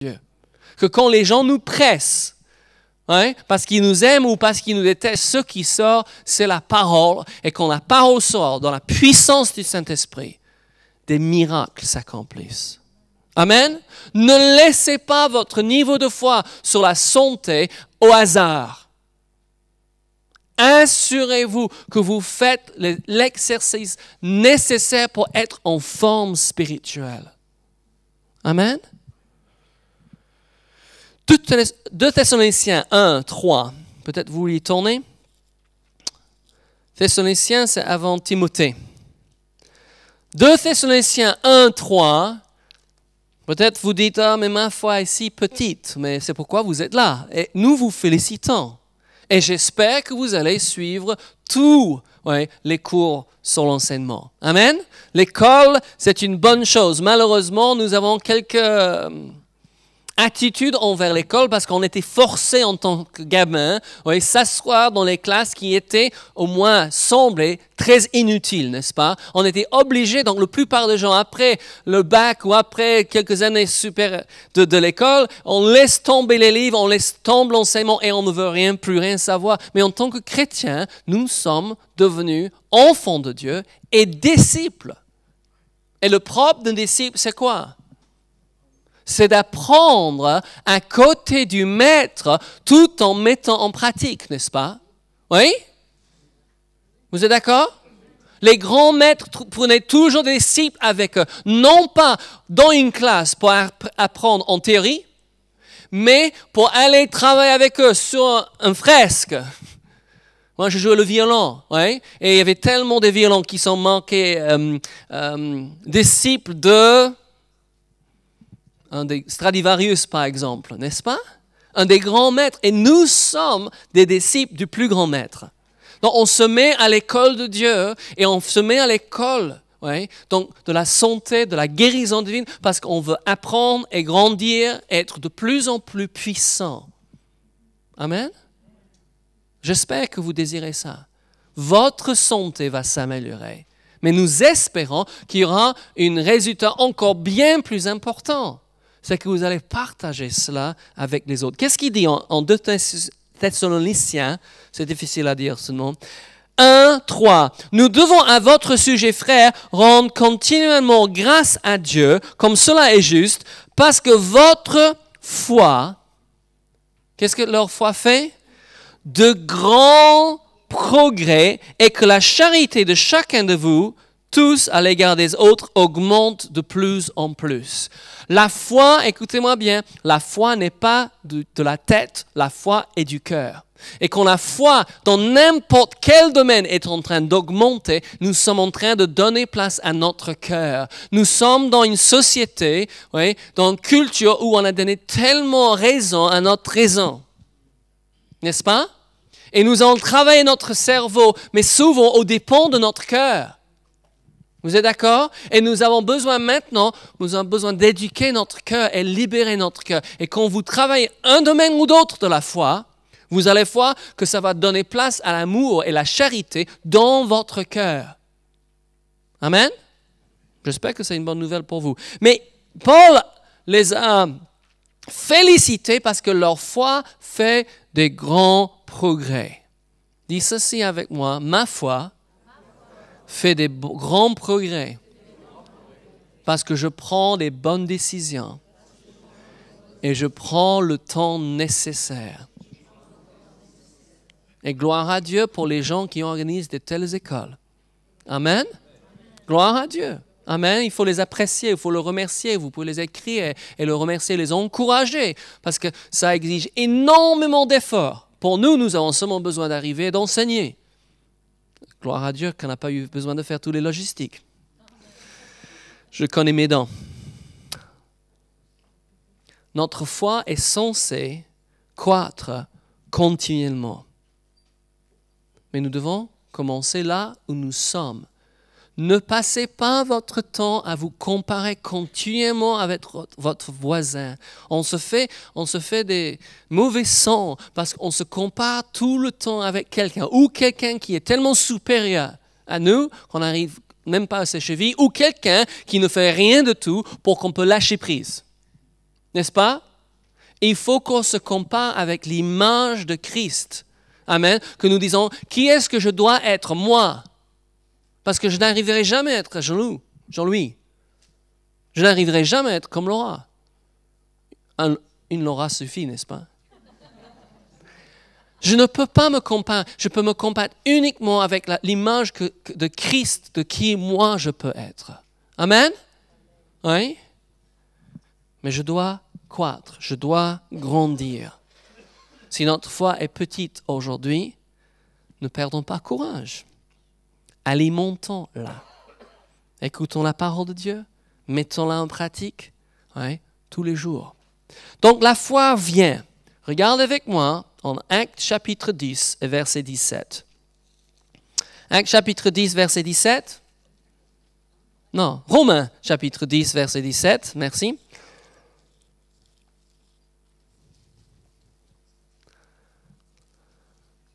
Dieu. Que quand les gens nous pressent, parce qu'ils nous aiment ou parce qu'ils nous détestent, ce qui sort, c'est la parole. Et quand la parole sort, dans la puissance du Saint-Esprit, des miracles s'accomplissent. Amen. Ne laissez pas votre niveau de foi sur la santé au hasard. Assurez-vous que vous faites l'exercice nécessaire pour être en forme spirituelle. Amen. 2 Thessaloniciens 1, 3. Peut-être vous y tournez. Thessaloniciens, c'est avant Timothée. 2 Thessaloniciens 1, 3. Peut-être vous dites, mais ma foi est si petite, mais c'est pourquoi vous êtes là. Et nous vous félicitons. Et j'espère que vous allez suivre tous les cours sur l'enseignement. Amen. L'école, c'est une bonne chose. Malheureusement, nous avons quelques attitudes envers l'école parce qu'on était forcé en tant que gamin s'asseoir dans les classes qui étaient au moins semblées très inutiles, n'est-ce pas? On était obligé, donc la plupart des gens, après le bac ou après quelques années de l'école, on laisse tomber les livres, on laisse tomber l'enseignement et on ne veut plus rien savoir. Mais en tant que chrétiens, nous sommes devenus enfants de Dieu et disciples. Et le propre d'un disciple, c'est quoi? C'est d'apprendre à côté du maître tout en mettant en pratique, n'est-ce pas? Oui? Vous êtes d'accord? Les grands maîtres prenaient toujours des disciples avec eux, non pas dans une classe pour apprendre en théorie, mais pour aller travailler avec eux sur un fresque. Moi, je jouais le violon, et il y avait tellement de violons qui sont manqués disciples de... Un des Stradivarius, par exemple, n'est-ce pas? Un des grands maîtres. Et nous sommes des disciples du plus grand maître. Donc, on se met à l'école de Dieu et on se met à l'école donc de la santé, de la guérison divine, parce qu'on veut apprendre et grandir, être de plus en plus puissant. Amen? J'espère que vous désirez ça. Votre santé va s'améliorer. Mais nous espérons qu'il y aura un résultat encore bien plus important. C'est que vous allez partager cela avec les autres. Qu'est-ce qu'il dit en 2 Thessaloniciens? C'est difficile à dire ce nom. 1, 3. Nous devons à votre sujet, frères, rendre continuellement grâce à Dieu, comme cela est juste, parce que votre foi, qu'est-ce que leur foi fait? De grands progrès et que la charité de chacun de vous, tous à l'égard des autres, augmente de plus en plus. La foi, écoutez-moi bien, la foi n'est pas de la tête, la foi est du cœur. Et quand la foi dans n'importe quel domaine est en train d'augmenter, nous sommes en train de donner place à notre cœur. Nous sommes dans une société, dans une culture où on a donné tellement raison à notre raison. N'est-ce pas? Et nous allons travailler notre cerveau, mais souvent au dépend de notre cœur. Vous êtes d'accord? Et nous avons besoin maintenant, nous avons besoin d'éduquer notre cœur et libérer notre cœur. Et quand vous travaillez un domaine ou d'autre de la foi, vous allez voir que ça va donner place à l'amour et la charité dans votre cœur. Amen? J'espère que c'est une bonne nouvelle pour vous. Mais Paul les a félicités parce que leur foi fait des grands progrès. Dis ceci avec moi, ma foi fait des grands progrès parce que je prends des bonnes décisions et je prends le temps nécessaire. Et gloire à Dieu pour les gens qui organisent de telles écoles. Amen. Gloire à Dieu. Amen. Il faut les apprécier, il faut le remercier. Vous pouvez les écrire et le remercier, les encourager parce que ça exige énormément d'efforts. Pour nous, nous avons seulement besoin d'arriver et d'enseigner. Gloire à Dieu qu'on n'a pas eu besoin de faire toutes les logistiques. Je connais mes dents. Notre foi est censée croître continuellement. Mais nous devons commencer là où nous sommes. Ne passez pas votre temps à vous comparer continuellement avec votre voisin. On se fait des mauvais sons parce qu'on se compare tout le temps avec quelqu'un ou quelqu'un qui est tellement supérieur à nous qu'on n'arrive même pas à ses chevilles ou quelqu'un qui ne fait rien de tout pour qu'on peut lâcher prise. n'est-ce pas? Il faut qu'on se compare avec l'image de Christ. Amen. Que nous disons, qui est-ce que je dois être, moi? Parce que je n'arriverai jamais à être Jean-Louis. Je n'arriverai jamais à être comme Laura. Une Laura suffit, n'est-ce pas? Je ne peux pas me comparer. Je peux me comparer uniquement avec l'image de Christ, de qui moi je peux être. Amen? Oui? Mais je dois croître, je dois grandir. Si notre foi est petite aujourd'hui, ne perdons pas courage. Alimentons-la. Écoutons la parole de Dieu, mettons-la en pratique, oui, tous les jours. Donc la foi vient. Regarde avec moi en Actes chapitre 10 et verset 17. Actes chapitre 10, verset 17. Non, Romains chapitre 10, verset 17. Merci.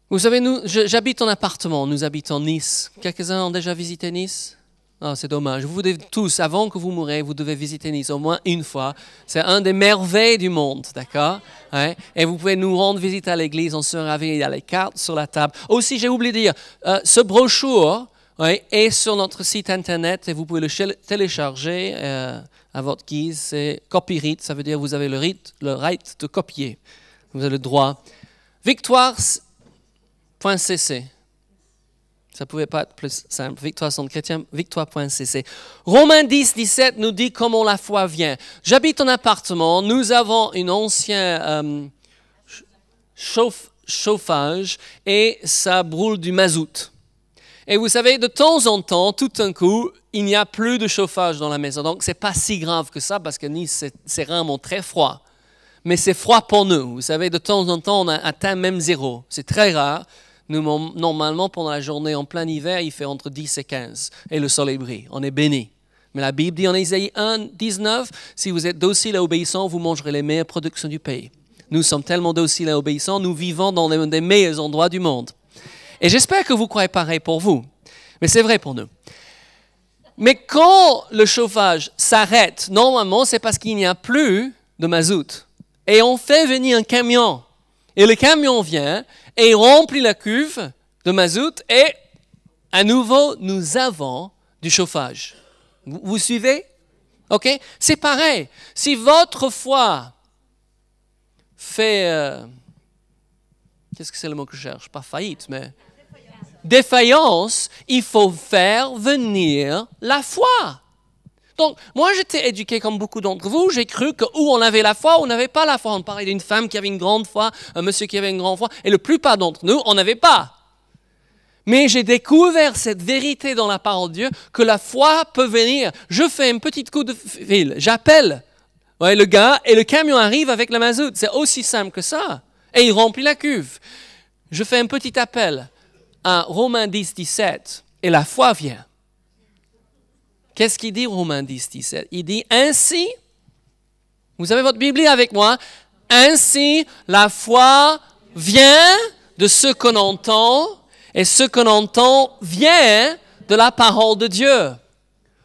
Vous savez, j'habite en appartement, nous habitons Nice. Quelques-uns ont déjà visité Nice? Oh, c'est dommage. Vous devez tous, avant que vous mourrez, vous devez visiter Nice au moins une fois. C'est un des merveilles du monde, d'accord? Ouais. Et vous pouvez nous rendre visite à l'église, on sera ravis, il y a les cartes sur la table. Aussi, j'ai oublié de dire, ce brochure est sur notre site internet et vous pouvez le télécharger à votre guise. C'est copyright, ça veut dire que vous avez le right de copier. Vous avez le droit. Victoire.cc. Ça ne pouvait pas être plus simple. Victoire sans chrétien, victoire.cc. Romains 10, 17 nous dit comment la foi vient. J'habite en appartement, nous avons un ancien chauffage et ça brûle du mazout. Et vous savez, de temps en temps, tout d'un coup, il n'y a plus de chauffage dans la maison. Donc, ce n'est pas si grave que ça parce que Nice, c'est vraiment très froid. Mais c'est froid pour nous. Vous savez, de temps en temps, on a atteint même 0. C'est très rare. Nous, normalement, pendant la journée, en plein hiver, il fait entre 10 et 15. Et le soleil brille. On est béni. Mais la Bible dit en Isaïe 1, 19, si vous êtes docile et obéissant, vous mangerez les meilleures productions du pays. Nous sommes tellement dociles et obéissants, nous vivons dans l'un des meilleurs endroits du monde. Et j'espère que vous croyez pareil pour vous. Mais c'est vrai pour nous. Mais quand le chauffage s'arrête, normalement, c'est parce qu'il n'y a plus de mazout. Et on fait venir un camion. Et le camion vient et remplit la cuve de mazout et à nouveau, nous avons du chauffage. Vous suivez? OK? C'est pareil. Si votre foi fait... qu'est-ce que c'est le mot que je cherche? Pas faillite, mais... défaillance, il faut faire venir la foi. Donc, moi, j'étais éduqué comme beaucoup d'entre vous. J'ai cru que où on avait la foi, on n'avait pas la foi. On parlait d'une femme qui avait une grande foi, un monsieur qui avait une grande foi. Et la plupart d'entre nous, on n'avait pas. Mais j'ai découvert cette vérité dans la parole de Dieu, que la foi peut venir. Je fais un petit coup de fil, j'appelle le gars et le camion arrive avec la mazout. C'est aussi simple que ça. Et il remplit la cuve. Je fais un petit appel à Romains 10, 17 et la foi vient. Qu'est-ce qu'il dit Romains 10, 17? Il dit ainsi, vous avez votre Bible avec moi, ainsi la foi vient de ce qu'on entend et ce qu'on entend vient de la parole de Dieu.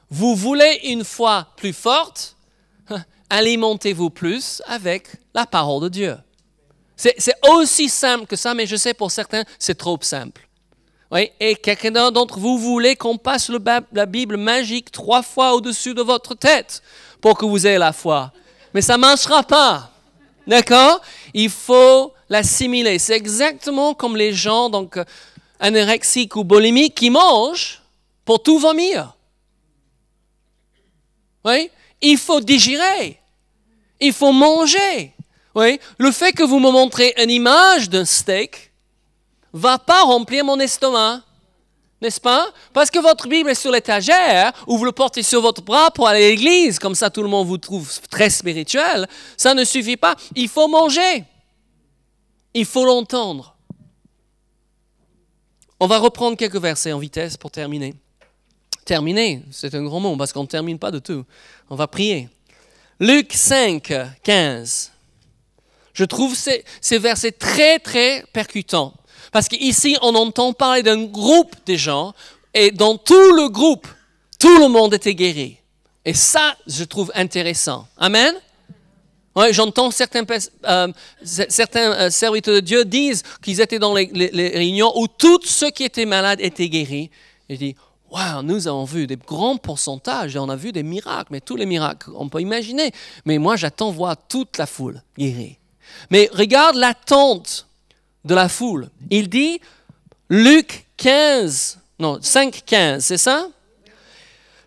Vous voulez une foi plus forte? Alimentez-vous plus avec la parole de Dieu. C'est aussi simple que ça, mais je sais pour certains, c'est trop simple. Oui, et quelqu'un d'entre vous voulez qu'on passe la Bible magique 3 fois au-dessus de votre tête pour que vous ayez la foi. Mais ça ne marchera pas. D'accord? Il faut l'assimiler. C'est exactement comme les gens donc, anorexiques ou boulimiques qui mangent pour tout vomir. Oui? Il faut digérer. Il faut manger. Oui? Le fait que vous me montrez une image d'un steak va pas remplir mon estomac, n'est-ce pas? Parce que votre Bible est sur l'étagère ou vous le portez sur votre bras pour aller à l'église, comme ça tout le monde vous trouve très spirituel, ça ne suffit pas. Il faut manger. Il faut l'entendre. On va reprendre quelques versets en vitesse pour terminer. Terminer, c'est un grand mot parce qu'on ne termine pas de tout. On va prier. Luc 5, 15. Je trouve ces versets très, très percutants. Parce qu'ici, on entend parler d'un groupe de gens, et dans tout le groupe, tout le monde était guéri. Et ça, je trouve intéressant. Amen? Ouais, j'entends certains serviteurs de Dieu disent qu'ils étaient dans les réunions où tous ceux qui étaient malades étaient guéris. Et je dis, waouh, nous avons vu des grands pourcentages et on a vu des miracles, mais tous les miracles, on peut imaginer. Mais moi, j'attends voir toute la foule guérie. Mais regarde l'attente de la foule. Il dit, Luc 5,15, c'est ça?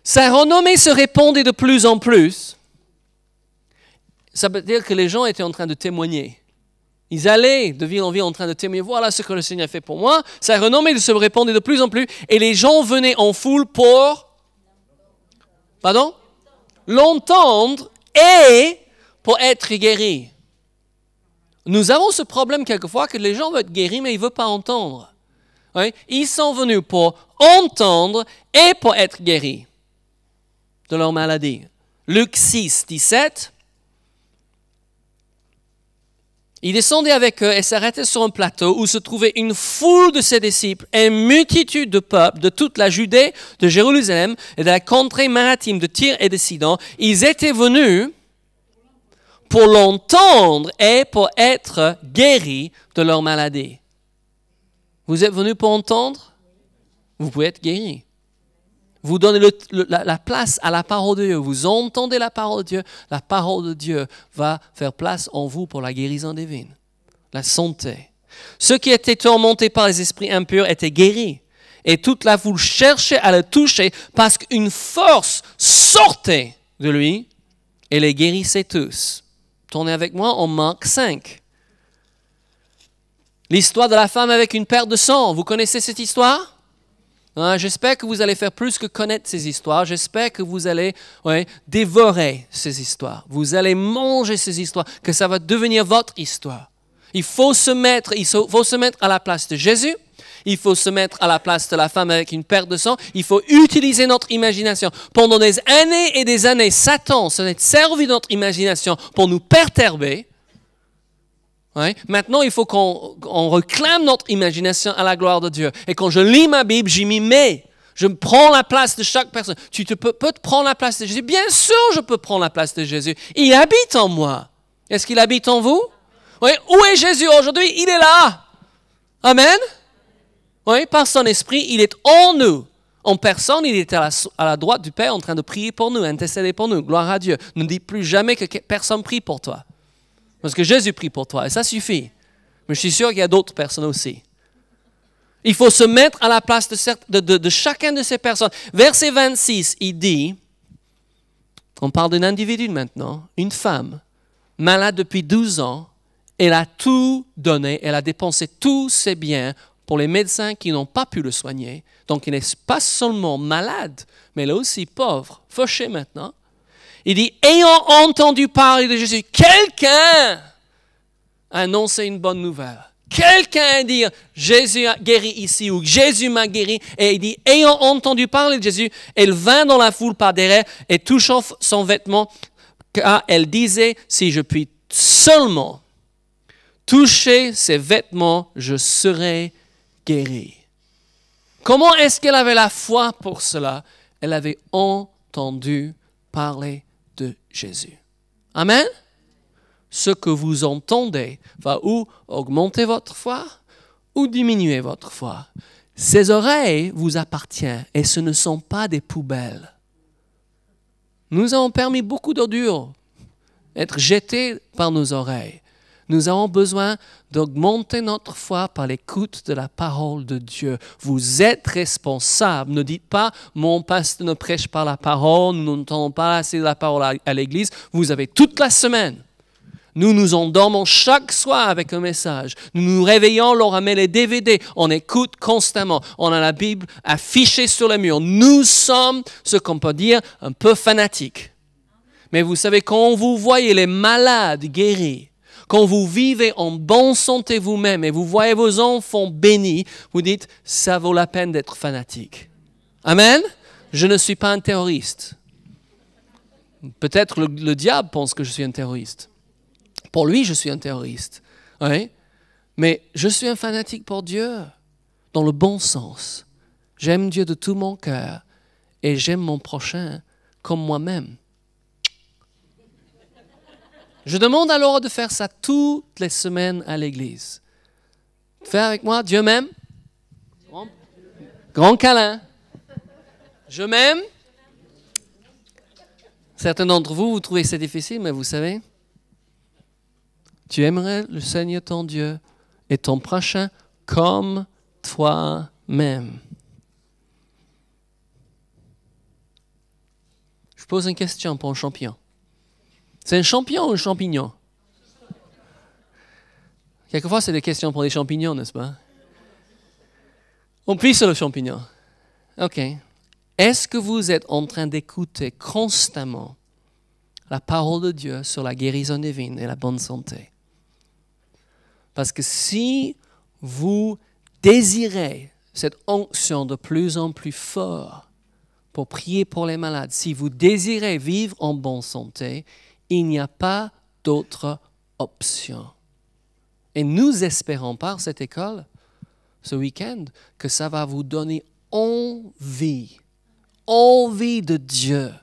Sa renommée se répandait de plus en plus. Ça veut dire que les gens étaient en train de témoigner. Ils allaient de ville en ville en train de témoigner. Voilà ce que le Seigneur a fait pour moi. Sa renommée se répandait de plus en plus. Et les gens venaient en foule pour... Pardon? L'entendre et pour être guéris. Nous avons ce problème quelquefois que les gens veulent être guéris, mais ils ne veulent pas entendre. Oui? Ils sont venus pour entendre et pour être guéris de leur maladie. Luc 6, 17. Il descendait avec eux et s'arrêtait sur un plateau où se trouvait une foule de ses disciples et une multitude de peuple de toute la Judée, de Jérusalem et de la contrée maritime de Tyr et de Sidon. Ils étaient venus pour l'entendre et pour être guéris de leur maladie. Vous êtes venus pour entendre? Vous pouvez être guéris. Vous donnez la place à la parole de Dieu. Vous entendez la parole de Dieu. La parole de Dieu va faire place en vous pour la guérison divine, la santé. Ceux qui étaient tourmentés par les esprits impurs étaient guéris. Et toute la foule cherchait à le toucher parce qu'une force sortait de lui et les guérissait tous. Tournez avec moi en Marc 5. L'histoire de la femme avec une perte de sang. Vous connaissez cette histoire? J'espère que vous allez faire plus que connaître ces histoires. J'espère que vous allez dévorer ces histoires. Vous allez manger ces histoires, que ça va devenir votre histoire. Il faut se mettre à la place de Jésus. Il faut se mettre à la place de la femme avec une perte de sang. Il faut utiliser notre imagination. Pendant des années et des années, Satan s'est servi de notre imagination pour nous perturber. Ouais. Maintenant, il faut qu'on réclame notre imagination à la gloire de Dieu. Et quand je lis ma Bible, j'y m'y mets. Je prends la place de chaque personne. Tu peux te prendre la place de Jésus? Bien sûr, je peux prendre la place de Jésus. Il habite en moi. Est-ce qu'il habite en vous? Oui. Où est Jésus aujourd'hui? Il est là. Amen. Oui, par son esprit, il est en nous. En personne, il est à la droite du Père en train de prier pour nous, intercéder pour nous. Gloire à Dieu. Ne dis plus jamais que personne prie pour toi. Parce que Jésus prie pour toi et ça suffit. Mais je suis sûr qu'il y a d'autres personnes aussi. Il faut se mettre à la place de chacun de ces personnes. Verset 26, il dit, on parle d'un individu maintenant, une femme, malade depuis 12 ans, elle a tout donné, elle a dépensé tous ses biens pour les médecins qui n'ont pas pu le soigner. Donc elle n'est pas seulement malade, mais elle est aussi pauvre, fauchée maintenant. Il dit, ayant entendu parler de Jésus, quelqu'un a annoncé une bonne nouvelle. Quelqu'un a dit, Jésus a guéri ici, ou Jésus m'a guéri. Et il dit, ayant entendu parler de Jésus, elle vint dans la foule par derrière et touchant son vêtement, car elle disait, si je puis seulement toucher ses vêtements, je serai guéri. Comment est-ce qu'elle avait la foi pour cela? Elle avait entendu parler de Jésus. Amen. Ce que vous entendez va ou augmenter votre foi ou diminuer votre foi. Ces oreilles vous appartiennent et ce ne sont pas des poubelles. Nous avons permis beaucoup d'ordures être jetées par nos oreilles. Nous avons besoin d'augmenter notre foi par l'écoute de la parole de Dieu. Vous êtes responsable. Ne dites pas, mon pasteur ne prêche pas la parole, nous n'entendons pas assez de la parole à l'église. Vous avez toute la semaine. Nous nous endormons chaque soir avec un message. Nous nous réveillons, l'on met les DVD, on écoute constamment. On a la Bible affichée sur le mur. Nous sommes, ce qu'on peut dire, un peu fanatiques. Mais vous savez, quand vous voyez les malades guéris, quand vous vivez en bonne santé vous-même et vous voyez vos enfants bénis, vous dites, ça vaut la peine d'être fanatique. Amen. Je ne suis pas un terroriste. Peut-être le diable pense que je suis un terroriste. Pour lui, je suis un terroriste. Oui. Mais je suis un fanatique pour Dieu, dans le bon sens. J'aime Dieu de tout mon cœur et j'aime mon prochain comme moi-même. Je demande alors de faire ça toutes les semaines à l'église. Fais avec moi, Dieu m'aime. Grand câlin. Je m'aime. Certains d'entre vous, vous trouvez ça difficile, mais vous savez, tu aimerais le Seigneur ton Dieu et ton prochain comme toi-même. Je pose une question pour un champion. C'est un champion ou un champignon? Quelquefois, c'est des questions pour les champignons, n'est-ce pas? On plie sur le champignon. OK. Est-ce que vous êtes en train d'écouter constamment la parole de Dieu sur la guérison divine et la bonne santé? Parce que si vous désirez cette onction de plus en plus fort pour prier pour les malades, si vous désirez vivre en bonne santé, il n'y a pas d'autre option. Et nous espérons par cette école, ce week-end, que ça va vous donner envie de Dieu,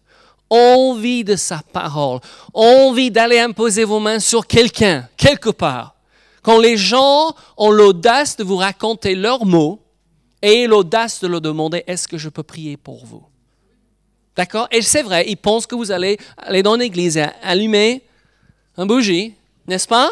envie de sa parole, envie d'aller imposer vos mains sur quelqu'un, quelque part. Quand les gens ont l'audace de vous raconter leurs mots et l'audace de leur demander « Est-ce que je peux prier pour vous ?» D'accord? Et c'est vrai, ils pensent que vous allez aller dans l'église et allumer un bougie, n'est-ce pas?